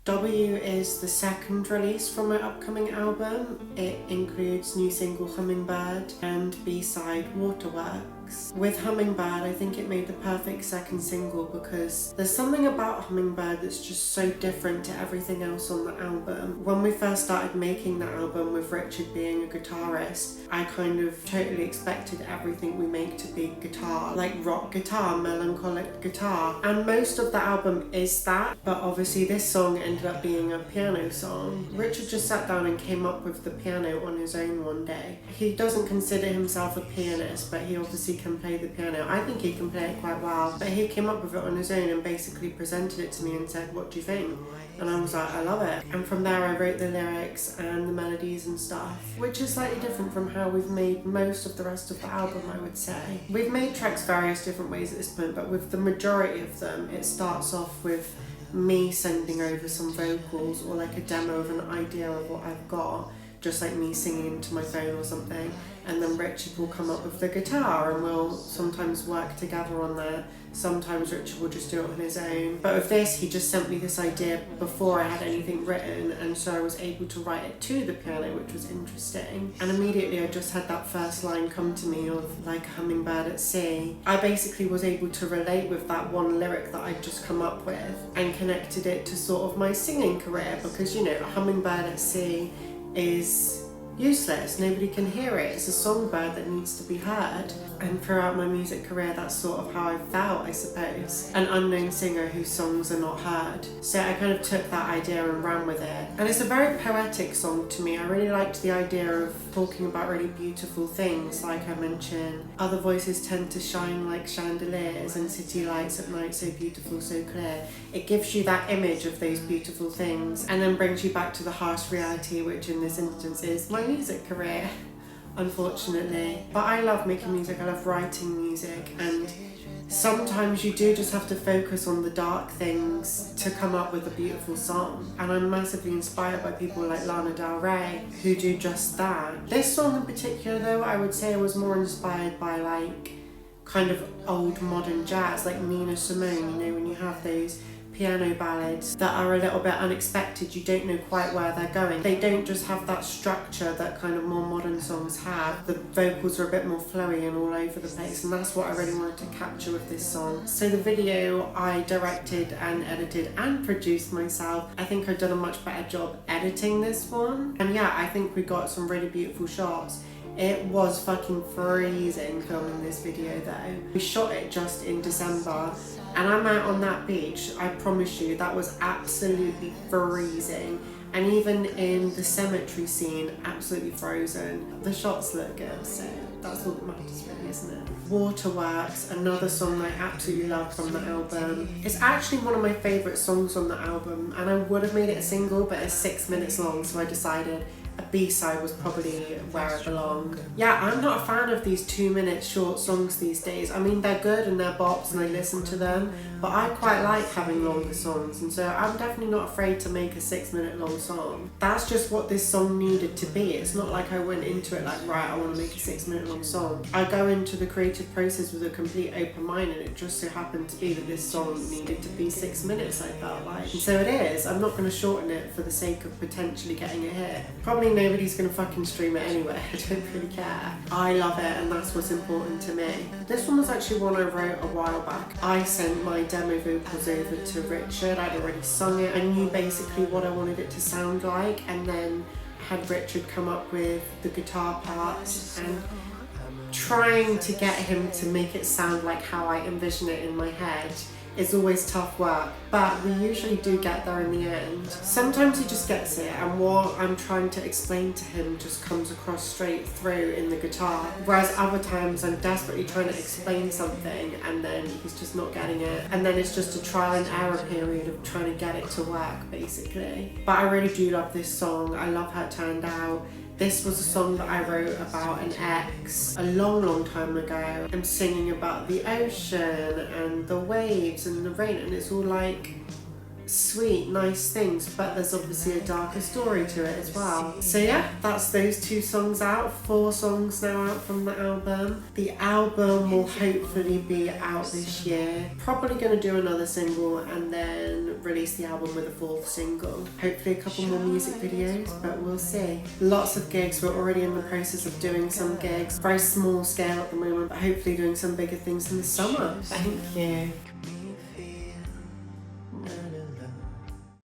W is the second release from my upcoming album. It includes new single Hummingbird and B-side Waterworks. With Hummingbird, I think it made the perfect second single because there's something about Hummingbird that's just so different to everything else on the album. When we first started making the album with Richard being a guitarist, I kind of totally expected everything we make to be guitar, like rock guitar, melancholic guitar. And most of the album is that, but obviously this song ended up being a piano song. Richard just sat down and came up with the piano on his own one day. He doesn't consider himself a pianist, but he obviously can play the piano. I think he can play it quite well, but he came up with it on his own and basically presented it to me and said, "What do you think?" And I was like, "I love it." And from there I wrote the lyrics and the melodies and stuff, which is slightly different from how we've made most of the rest of the album, I would say. We've made tracks various different ways at this point, but with the majority of them, it starts off with me sending over some vocals or like a demo of an idea of what I've got, just like me singing into my phone or something, and then Richard will come up with the guitar and we'll sometimes work together on that. Sometimes Richard will just do it on his own. But with this, he just sent me this idea before I had anything written, and so I was able to write it to the piano, which was interesting. And immediately I just had that first line come to me of like Hummingbird at sea. I basically was able to relate with that one lyric that I'd just come up with and connected it to sort of my singing career, because, you know, a hummingbird at sea is useless, nobody can hear it, it's a songbird that needs to be heard. And throughout my music career, that's sort of how I felt, I suppose. An unknown singer whose songs are not heard. So I kind of took that idea and ran with it. And it's a very poetic song to me. I really liked the idea of talking about really beautiful things, like I mentioned. Other voices tend to shine like chandeliers and city lights at night, so beautiful, so clear. It gives you that image of those beautiful things and then brings you back to the harsh reality, which in this instance is my music career, unfortunately. But I love making music, I love writing music, and sometimes you do just have to focus on the dark things to come up with a beautiful song. And I'm massively inspired by people like Lana Del Rey who do just that. This song in particular though, I would say I was more inspired by like kind of old modern jazz, like Nina Simone, you know, when you have those piano ballads that are a little bit unexpected, you don't know quite where they're going. They don't just have that structure that kind of more modern songs have. The vocals are a bit more flowy and all over the place, and that's what I really wanted to capture with this song. So the video I directed and edited and produced myself. I think I've done a much better job editing this one, and yeah, I think we got some really beautiful shots. It was fucking freezing filming this video though. We shot it just in December, and I'm out on that beach, I promise you, that was absolutely freezing. And even in the cemetery scene, absolutely frozen. The shots look good, so that's all that matters really, isn't it? Waterworks, another song I absolutely love from the album. It's actually one of my favourite songs on the album, and I would have made it a single, but it's 6 minutes long, so I decided a B-side was probably where it belonged. Yeah, I'm not a fan of these 2-minute short songs these days. I mean, they're good and they're bops and I listen to them, but I quite like having longer songs, and so I'm definitely not afraid to make a 6-minute long song. That's just what this song needed to be. It's not like I went into it like, right, I want to make a 6-minute long song. I go into the creative process with a complete open mind, and it just so happened to be that this song needed to be 6 minutes, I felt like. And so it is. I'm not going to shorten it for the sake of potentially getting a hit. Probably nobody's gonna fucking stream it anyway. I don't really care. I love it, and that's what's important to me. This one was actually one I wrote a while back. I sent my demo vocals over to Richard. I'd already sung it. I knew basically what I wanted it to sound like, and then had Richard come up with the guitar parts, and trying to get him to make it sound like how I envision it in my head is always tough work, but we usually do get there in the end. Sometimes he just gets it, and what I'm trying to explain to him just comes across straight through in the guitar, whereas other times I'm desperately trying to explain something and then he's just not getting it, and then it's just a trial and error period of trying to get it to work, basically. But I really do love this song. I love how it turned out. This was a song that I wrote about an ex a long time ago. I'm singing about the ocean and the waves and the rain, and it's all like sweet, nice things, but there's obviously a darker story to it as well. So yeah, that's those 2 songs out, 4 songs now out from the album. The album will hopefully be out this year. Probably going to do another single and then release the album with a 4th single. Hopefully a couple more music videos, but we'll see. Lots of gigs. We're already in the process of doing some gigs. Very small scale at the moment, but hopefully doing some bigger things in the summer. Thank you.